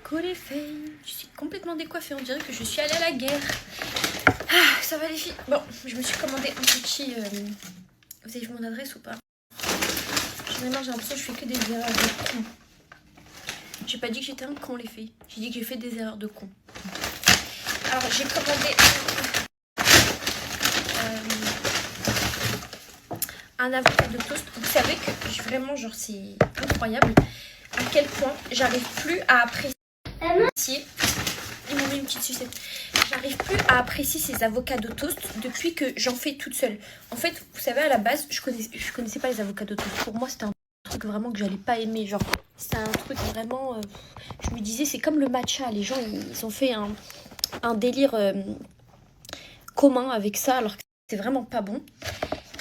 Coucou les filles, je suis complètement décoiffée, on dirait que je suis allée à la guerre. Ah, ça va les filles? Bon, je me suis commandé un petit... Vous avez vu mon adresse ou pas? Généralement j'ai l'impression que je fais que des erreurs de con. J'ai pas dit que j'étais un con les filles, j'ai dit que j'ai fait des erreurs de con. Alors j'ai commandé un avocat de toast. Vous savez que vraiment genre c'est incroyable à quel point j'arrive plus à apprécier. Ils m'ont mis une petite sucette. J'arrive plus à apprécier ces avocats de toast depuis que j'en fais toute seule. En fait, vous savez, à la base, je connaissais pas les avocats de toast. Pour moi, c'était un truc vraiment que j'allais pas aimer. Genre, c'est un truc vraiment... je me disais, c'est comme le matcha. Les gens, ils ont fait un délire commun avec ça, alors que c'est vraiment pas bon.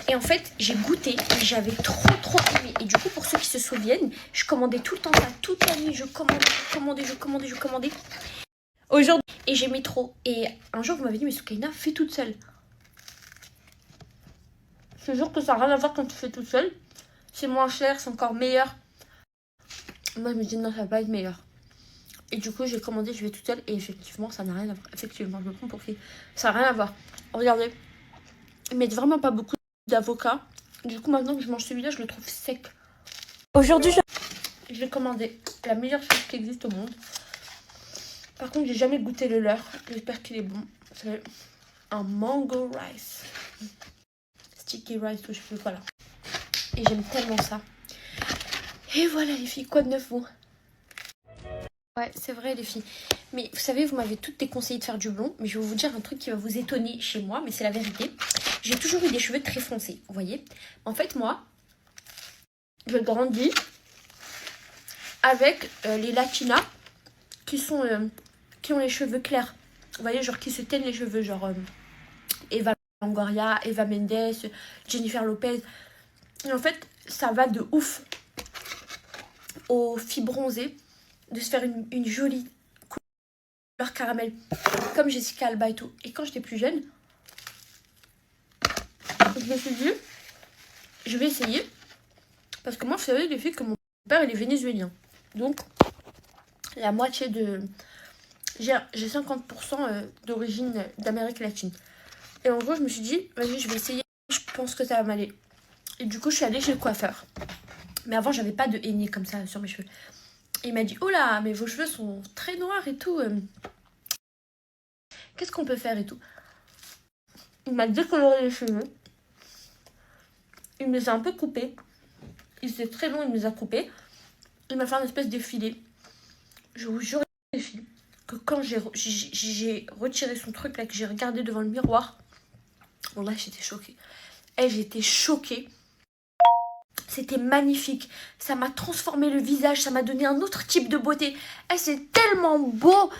Et en fait, j'ai goûté et j'avais trop aimé. Et du coup, pour ceux qui se souviennent, je commandais tout le temps ça. Toute la nuit, je commandais. Aujourd'hui, et j'aimais trop. Et un jour, vous m'avez dit, mais Soukaina, fais toute seule. Je te jure que ça n'a rien à voir quand tu fais toute seule. C'est moins cher, c'est encore meilleur. Moi, je me dis, non, ça va pas être meilleur. Et du coup, j'ai commandé, je vais toute seule. Et effectivement, ça n'a rien à voir. Effectivement, je me prends pour qui. Ça n'a rien à voir. Regardez. Ils mettent vraiment pas beaucoup d'avocats. Du coup, maintenant que je mange celui-là, je le trouve sec. Aujourd'hui, je vais commander la meilleure chose qui existe au monde. Par contre, j'ai jamais goûté le leur. J'espère qu'il est bon. C'est un mango rice. Sticky rice, ou je sais pas là. Et j'aime tellement ça. Et voilà les filles, quoi de neuf vous? Ouais, c'est vrai les filles. Mais vous savez, vous m'avez toutes déconseillé de faire du blond. Mais je vais vous dire un truc qui va vous étonner chez moi. Mais c'est la vérité. J'ai toujours eu des cheveux très foncés, vous voyez. En fait, moi, je grandis avec les latinas qui ont les cheveux clairs. Vous voyez, genre qui se teignent les cheveux. Genre Eva Longoria, Eva Mendes, Jennifer Lopez. Et en fait, ça va de ouf aux filles bronzées de se faire une jolie couleur caramel, comme Jessica Alba et tout. Et quand j'étais plus jeune, je me suis dit, je vais essayer. Parce que moi, vous savez, les filles, que mon père, il est vénézuélien. Donc, la moitié de... J'ai 50% d'origine d'Amérique latine. Et en gros, je me suis dit, vas-y, je vais essayer. Je pense que ça va m'aller. Et du coup, je suis allée chez le coiffeur. Mais avant, j'avais pas de henné comme ça sur mes cheveux. Et il m'a dit, oh là, mais vos cheveux sont très noirs et tout. Qu'est-ce qu'on peut faire et tout? Il m'a décoloré les cheveux. Il me les a un peu coupés. Ils étaient très longs, il me les a coupés. Il m'a fait un espèce de filet. Je vous jure, les filles, que quand j'ai retiré son truc, là, que j'ai regardé devant le miroir, bon là, j'étais choquée. Et j'étais choquée. C'était magnifique. Ça m'a transformé le visage. Ça m'a donné un autre type de beauté. Et c'est tellement beau.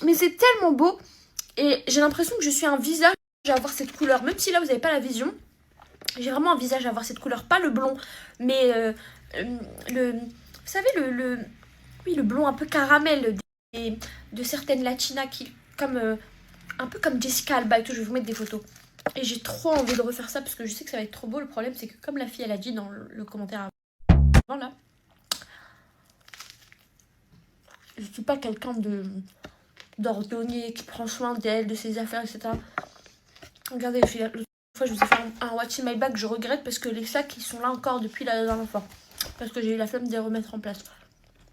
Mais c'est tellement beau. Et j'ai l'impression que je suis un visage à avoir cette couleur. Même si là, vous n'avez pas la vision. J'ai vraiment un visage à avoir cette couleur. Pas le blond, mais vous savez, oui, le blond un peu caramel de certaines latinas qui, comme, un peu comme Jessica Alba et tout. Je vais vous mettre des photos. Et j'ai trop envie de refaire ça parce que je sais que ça va être trop beau. Le problème, c'est que comme la fille, elle a dit dans le commentaire avant, là, je suis pas quelqu'un d'ordonné qui prend soin d'elle, de ses affaires, etc. Regardez les filles, l'autre fois, je vous ai fait un What's in my bag. Je regrette parce que les sacs, ils sont là encore depuis la dernière fois. Parce que j'ai eu la flemme de les remettre en place.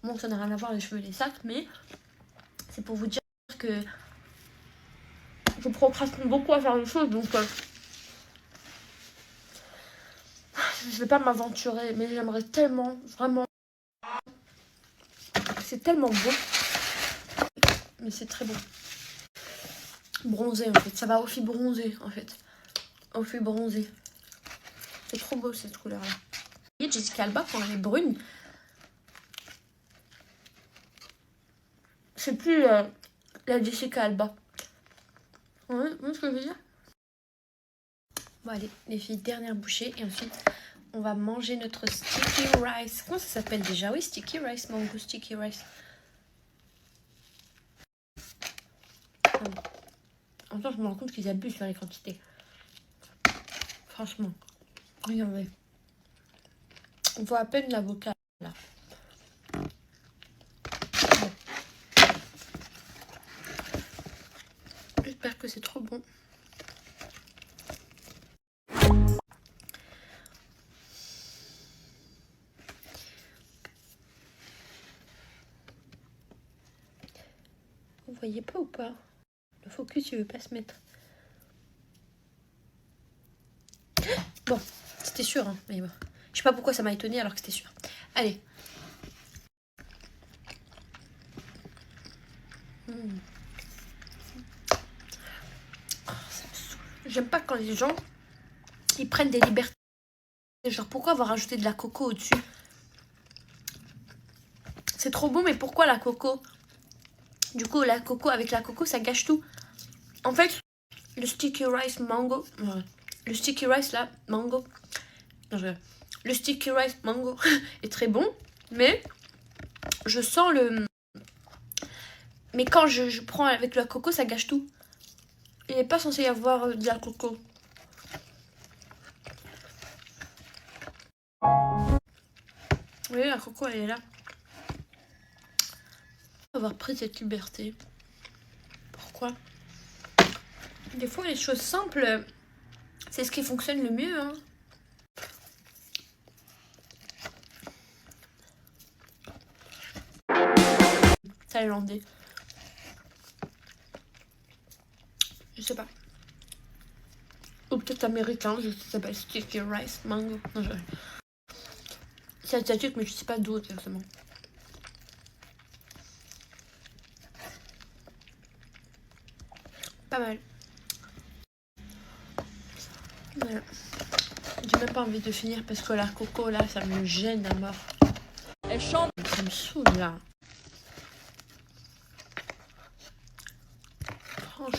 Bon, ça n'a rien à voir les cheveux et les sacs, mais c'est pour vous dire que je procrastine beaucoup à faire les choses, donc je vais pas m'aventurer, mais j'aimerais tellement, vraiment. C'est tellement beau, mais c'est très beau. Bronzé en fait, ça va aux filles bronzées en fait. Aux filles bronzées. C'est trop beau cette couleur-là. Et Jessica Alba, quand elle est brune, c'est plus la Jessica Alba. Vous voyez ce que je veux dire? Bon allez, les filles, dernière bouchée et ensuite on va manger notre sticky rice. Comment ça s'appelle déjà? Oui, sticky rice, mango sticky rice. En même temps, je me rends compte qu'ils abusent sur les quantités. Franchement, regardez. On voit à peine l'avocat là. Bon. J'espère que c'est trop bon. Vous voyez pas ou pas? Le focus il veut pas se mettre. Bon, c'était sûr, hein, mais bon. Je sais pas pourquoi ça m'a étonné alors que c'était sûr. Allez. Oh, ça me saoule. J'aime pas quand les gens ils prennent des libertés. Genre pourquoi avoir rajouté de la coco au-dessus? C'est trop bon, mais pourquoi la coco? Du coup, la coco, avec la coco, ça gâche tout. En fait, le sticky rice mango... le sticky rice, là, mango... Non, le sticky rice mango est très bon, mais je sens le... Mais quand je prends avec la coco, ça gâche tout. Il n'est pas censé y avoir de la coco. Oui, la coco, elle est là. Avoir pris cette liberté. Pourquoi? Des fois, les choses simples, c'est ce qui fonctionne le mieux, hein. Thaïlandais. Je sais pas. Ou peut-être américain, je sais, ça s'appelle sticky rice mango. Non, c'est asiatique, mais je sais pas d'où exactement. Pas mal. Voilà. J'ai même pas envie de finir parce que la coco là, ça me gêne à mort. Elle chante. Ça me saoule là. Franchement.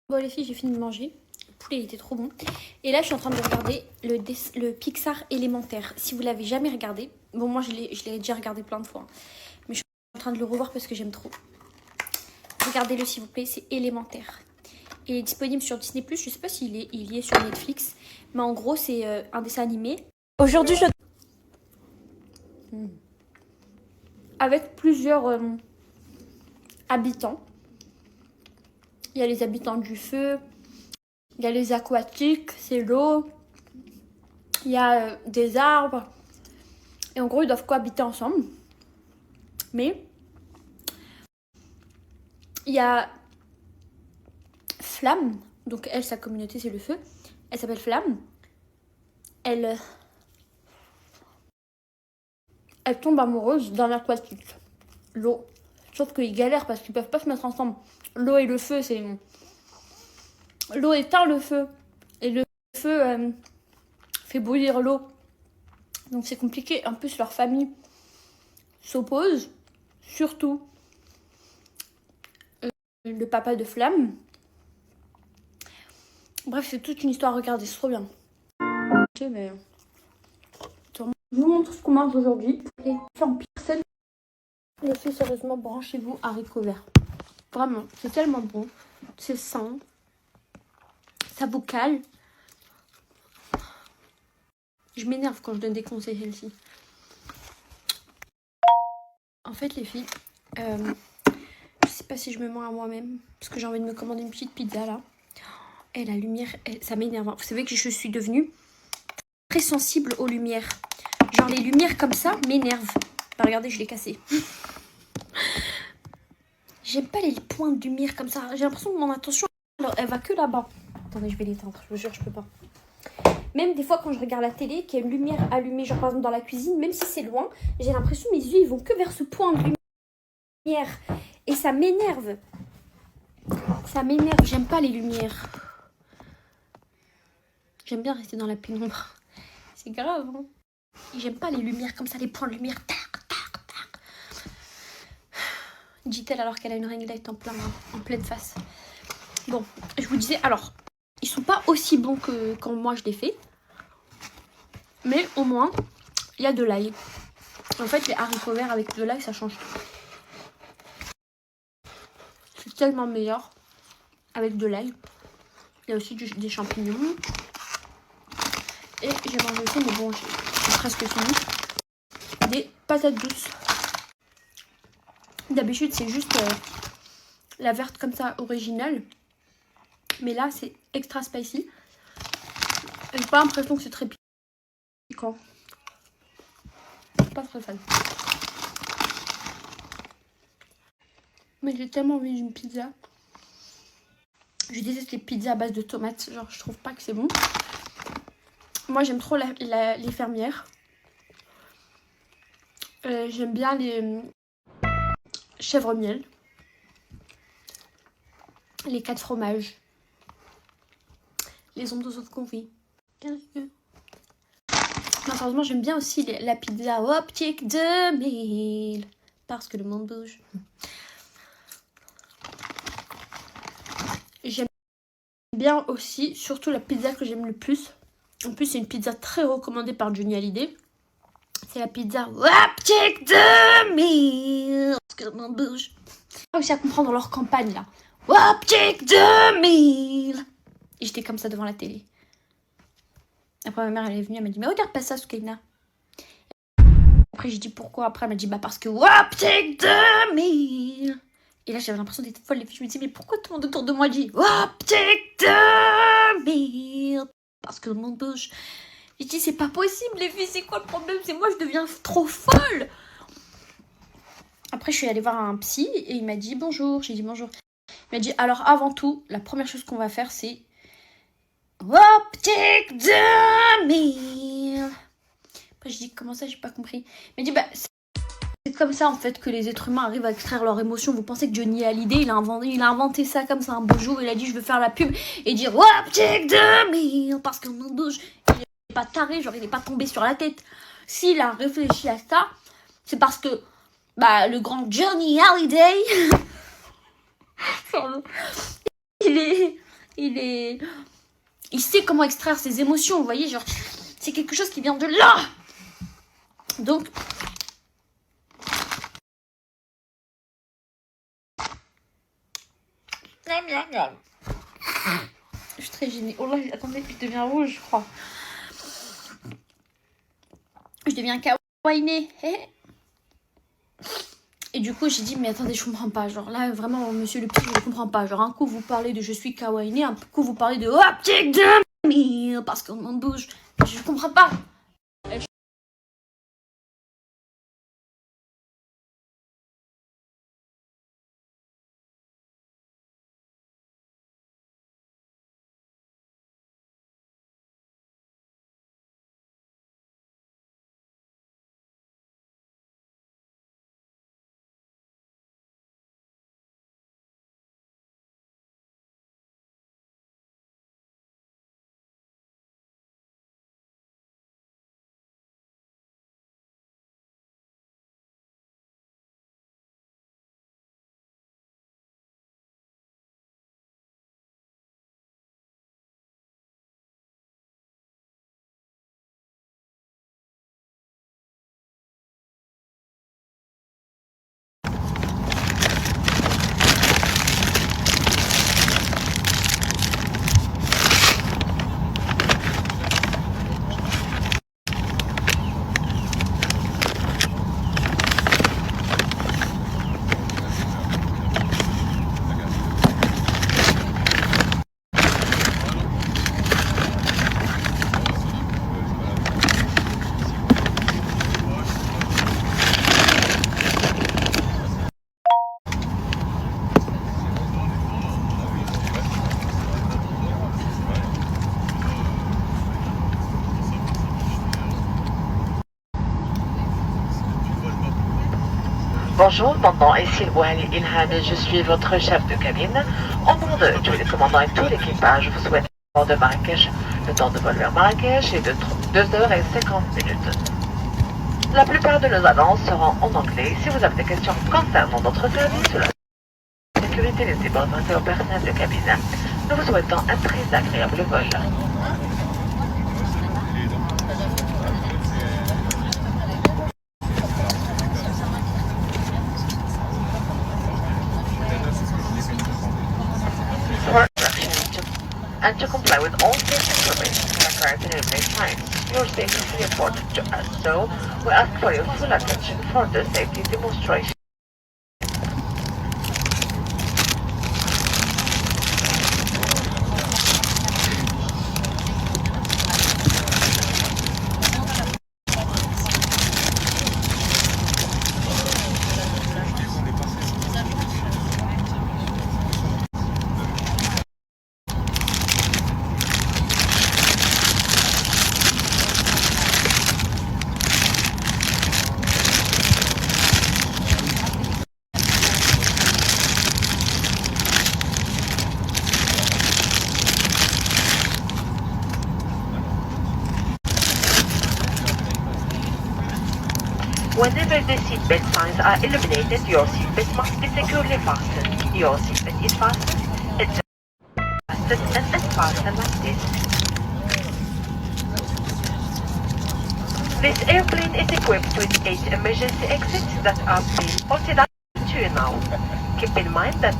Bon les filles, j'ai fini de manger. Le poulet il était trop bon. Et là, je suis en train de regarder le Pixar élémentaire. Si vous l'avez jamais regardé, bon moi je l'ai déjà regardé plein de fois, hein. Mais je suis en train de le revoir parce que j'aime trop. Regardez-le s'il vous plaît, c'est élémentaire. Il est disponible sur Disney+, je sais pas s'il y est sur Netflix, mais en gros c'est un dessin animé. Aujourd'hui je... Avec plusieurs habitants. Il y a les habitants du feu, il y a les aquatiques, c'est l'eau, il y a des arbres. Et en gros ils doivent cohabiter ensemble. Mais il y a Flamme, donc elle, sa communauté c'est le feu. Elle s'appelle Flamme. Elle tombe amoureuse d'un aquatique, l'eau. Sauf qu'ils galèrent parce qu'ils peuvent pas se mettre ensemble. L'eau et le feu, c'est... L'eau éteint le feu. Et le feu fait bouillir l'eau. Donc c'est compliqué. En plus, leur famille s'oppose. Surtout le papa de Flamme. Bref, c'est toute une histoire à regarder. C'est trop bien. Mais... Je vous montre ce qu'on mange aujourd'hui. Les champis. Les filles, sérieusement, branchez-vous haricots verts. Vraiment, c'est tellement bon. C'est sain. Ça vous cale. Je m'énerve quand je donne des conseils healthy. En fait, les filles, je sais pas si je me mens à moi-même. Parce que j'ai envie de me commander une petite pizza là. Et la lumière, ça m'énerve. Vous savez que je suis devenue très sensible aux lumières. Genre les lumières comme ça m'énervent. Bah, regardez, je l'ai cassé. J'aime pas les points de lumière comme ça. J'ai l'impression que mon attention, alors, elle va que là-bas. Attendez, je vais l'éteindre. Je vous jure, je peux pas. Même des fois, quand je regarde la télé, qu'il y a une lumière allumée, genre par exemple dans la cuisine, même si c'est loin, j'ai l'impression que mes yeux, ils vont que vers ce point de lumière. Et ça m'énerve. Ça m'énerve. J'aime pas les lumières. J'aime bien rester dans la pénombre. C'est grave, hein. J'aime pas les lumières comme ça, les points de lumière. Dit-elle alors qu'elle a une ring light en pleine face. Bon, je vous disais, alors, ils sont pas aussi bons que quand moi je les fais. Mais au moins, il y a de l'ail. En fait, les haricots verts avec de l'ail, ça change tout. C'est tellement meilleur avec de l'ail. Il y a aussi des champignons. Et j'ai mangé aussi, mais bon, j'ai presque fini. Des patates douces. D'habitude, c'est juste la verte comme ça, originale. Mais là, c'est extra spicy. J'ai pas l'impression que c'est très piquant. Pas très fan. Mais j'ai tellement envie d'une pizza. Je déteste les pizzas à base de tomates. Genre, je trouve pas que c'est bon. Moi, j'aime trop les fermières. J'aime bien les chèvre miel. Les 4 fromages. Les ondes de confit. Non, sérieusement, j'aime bien aussi la pizza optique 2000. Parce que le monde bouge. J'aime bien aussi, surtout la pizza que j'aime le plus. En plus, c'est une pizza très recommandée par Johnny Hallyday. C'est la pizza optique 2000. Parce que le monde bouge. J'ai réussi à comprendre leur campagne là. Optique 2000. Et j'étais comme ça devant la télé. Après, ma mère, elle est venue, elle m'a dit, mais regarde pas ça, Soukaina. Après, j'ai dit pourquoi. Après, elle m'a dit, bah parce que Optique 2000. Et là, j'avais l'impression d'être folle. Les filles, je me disais, mais pourquoi tout le monde autour de moi dit Optique 2000? Parce que le monde bouge. J'ai dit, c'est pas possible, les filles, c'est quoi le problème? C'est moi, je deviens trop folle. Après, je suis allée voir un psy et il m'a dit bonjour. J'ai dit bonjour. Il m'a dit, alors avant tout, la première chose qu'on va faire, c'est Optique 2000. Après, j'ai dit, comment ça, j'ai pas compris. Il m'a dit, bah, c'est comme ça, en fait, que les êtres humains arrivent à extraire leurs émotions. Vous pensez que Johnny Hallyday, il a inventé ça comme ça un beau jour. Il a dit, je veux faire la pub et dire Optique 2000 parce qu'on en bouge. Il est pas taré, genre, il est pas tombé sur la tête. S'il a réfléchi à ça, c'est parce que, bah, le grand Johnny Hallyday, il sait comment extraire ses émotions, vous voyez, genre, c'est quelque chose qui vient de là. Donc, je suis très gênée. Oh là, attendez, je deviens rouge, je crois. Je deviens kawaii. Et du coup, j'ai dit, mais attendez, je comprends pas. Genre là, vraiment, monsieur le psy, je ne comprends pas. Genre, un coup, vous parlez de je suis kawaii, un coup, vous parlez de Optique 2000 parce qu'on en bouge. Je comprends pas. Bonjour, mon nom est Silwali Ilhami, je suis votre chef de cabine. Au nom de tous les commandants et tout l'équipage, je vous souhaite le temps de Marrakech. Le temps de vol vers Marrakech est de 2h50. La plupart de nos annonces seront en anglais. Si vous avez des questions concernant notre service ou la sécurité des sécurités au personnel de cabine, nous vous souhaitons un très agréable vol. And to comply with all safety information required in airplane flights, your safety is important to us, so we ask for your full attention for the safety demonstration. the seatbelt signs are illuminated, your seatbelt must be securely fastened. Your seatbelt is fastened, adjusted and unfastened like this. This airplane is equipped with 8 emergency exits that are being pointed out to you now. Keep in mind that